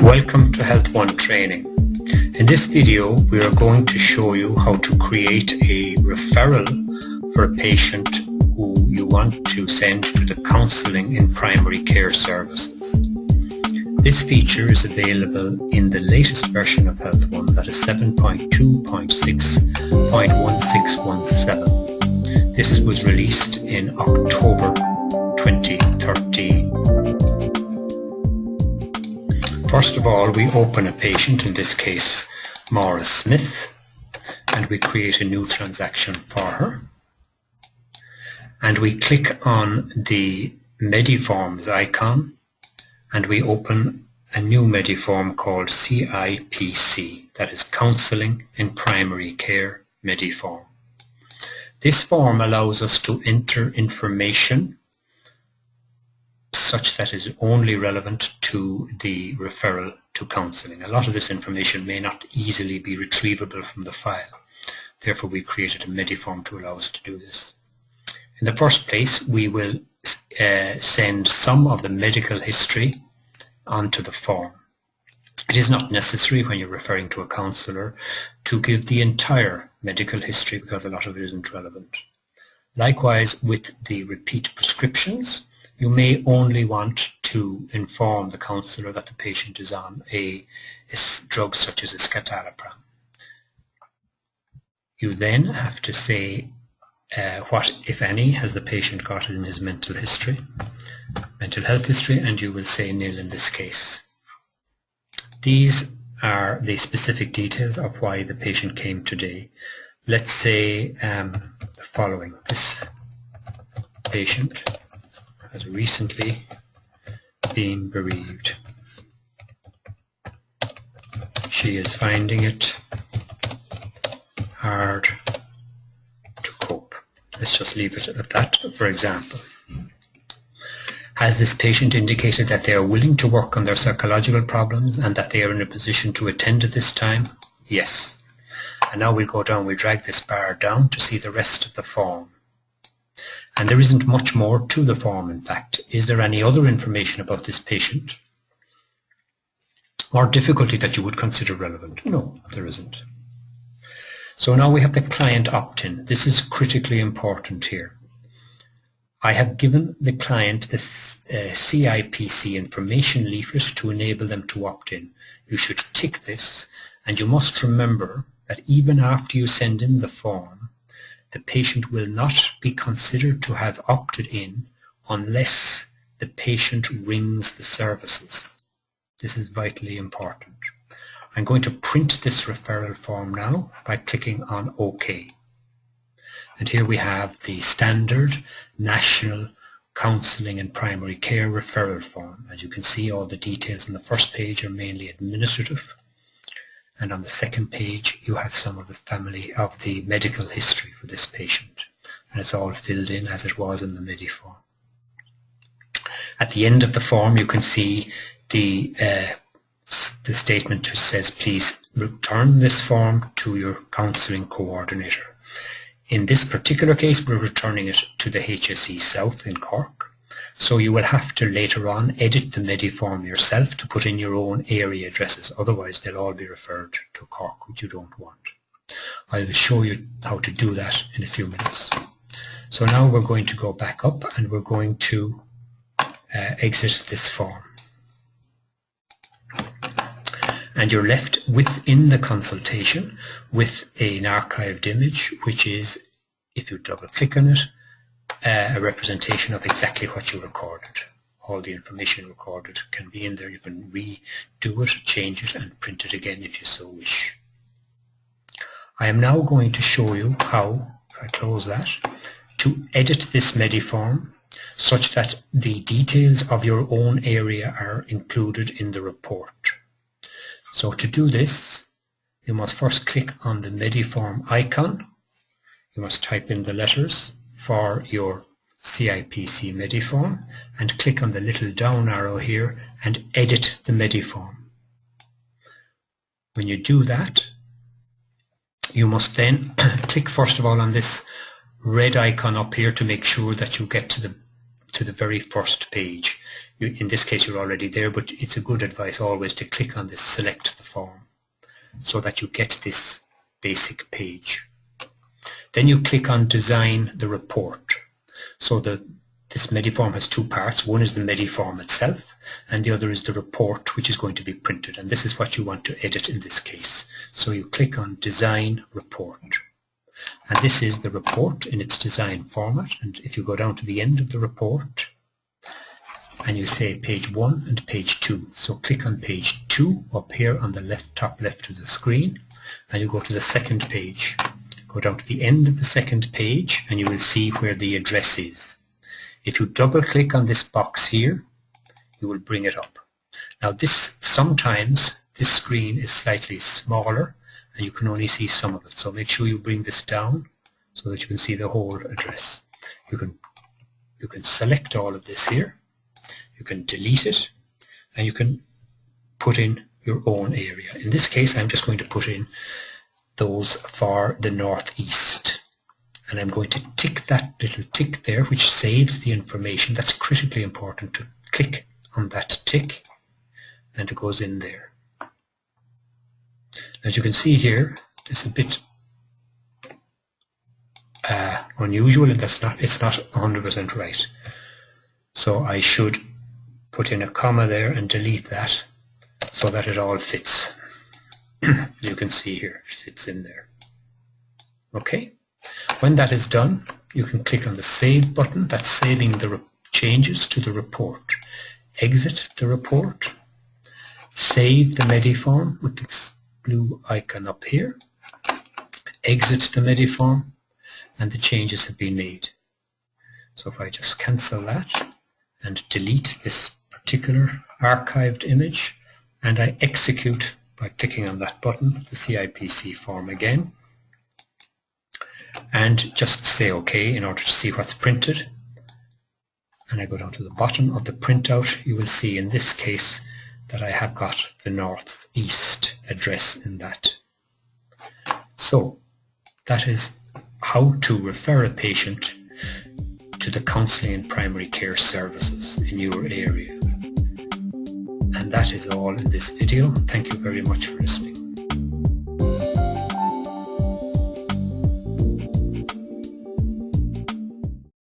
Welcome to HealthOne training. In this video we are going to show you how to create a referral for a patient who you want to send to the Counselling in Primary Care services. This feature is available in the latest version of HealthOne, that is 7.2.6.1617. This was released in October 2013. First of all, we open a patient, in this case Maura Smith, and we create a new transaction for her. And we click on the Mediforms icon and we open a new Mediform called CIPC, that is Counselling in Primary Care Mediform. This form allows us to enter information such that is only relevant to the referral to counselling. A lot of this information may not easily be retrievable from the file. Therefore, we created a Mediform to allow us to do this. In the first place, we will send some of the medical history onto the form. It is not necessary when you're referring to a counsellor to give the entire medical history because a lot of it isn't relevant. Likewise, with the repeat prescriptions, you may only want to inform the counsellor that the patient is on a drug such as escitalopram. You then have to say what, if any, has the patient got in his mental health history, and you will say nil in this case. These are the specific details of why the patient came today. Let's say the following. This patient has recently been bereaved. She is finding it hard to cope. Let's just leave it at that, for example. Has this patient indicated that they are willing to work on their psychological problems and that they are in a position to attend at this time? Yes. And now we'll go down, we'll drag this bar down to see the rest of the form. And there isn't much more to the form, in fact. Is there any other information about this patient or difficulty that you would consider relevant? No, there isn't. So now we have the client opt-in. This is critically important here. I have given the client the CIPC information leaflet to enable them to opt in. You should tick this, and you must remember that even after you send in the form, the patient will not be considered to have opted in unless the patient rings the services. This is vitally important. I'm going to print this referral form now by clicking on OK. And here we have the standard National Counselling in Primary Care referral form. As you can see, all the details on the first page are mainly administrative. And on the second page, you have some of the medical history for this patient. And it's all filled in as it was in the Mediform. At the end of the form, you can see the statement which says, please return this form to your counselling coordinator. In this particular case, we're returning it to the HSE South in Cork. So you will have to later on edit the Mediform yourself to put in your own area addresses. Otherwise, they'll all be referred to Cork, which you don't want. I will show you how to do that in a few minutes. So now we're going to go back up and we're going to exit this form. And you're left within the consultation with an archived image, which is, if you double click on it, a representation of exactly what you recorded. All the information recorded can be in there. You can redo it, change it, and print it again if you so wish. I am now going to show you how, if I close that, to edit this Mediform such that the details of your own area are included in the report. So to do this, you must first click on the Mediform icon. You must type in the letters for your CIPC Mediform and click on the little down arrow here and edit the Mediform. When you do that, you must then click first of all on this red icon up here to make sure that you get to the very first page. in this case you're already there, but it's a good advice always to click on this select the form so that you get this basic page. Then you click on design the report. So this Mediform has two parts. One is the Mediform itself and the other is the report which is going to be printed, and this is what you want to edit in this case. So you click on design report, and this is the report in its design format. And if you go down to the end of the report and you say page 1 and page 2, so click on page 2 up here on the top left of the screen, and you go to the second page. Go down to the end of the second page and you will see where the address is. If you double click on this box here, you will bring it up. Now sometimes this screen is slightly smaller and you can only see some of it, so make sure you bring this down so that you can see the whole address. You can select all of this here, you can delete it, and you can put in your own area. In this case I'm just going to put in those for the northeast, and I'm going to tick that little tick there which saves the information. That's critically important to click on that tick and it goes in there. As you can see here, it's a bit unusual, and it's not 100% right. So I should put in a comma there and delete that so that it all fits. You can see here it fits in there. Okay, when that is done you can click on the save button. That's saving the changes to the report. Exit the report, save the Mediform with this blue icon up here, exit the Mediform, and the changes have been made. So if I just cancel that and delete this particular archived image and I execute by clicking on that button, the CIPC form again, and just say OK in order to see what's printed, and I go down to the bottom of the printout, you will see in this case that I have got the northeast address in that. So that is how to refer a patient to the counselling and primary care services in your area. And that is all in this video. Thank you very much for listening.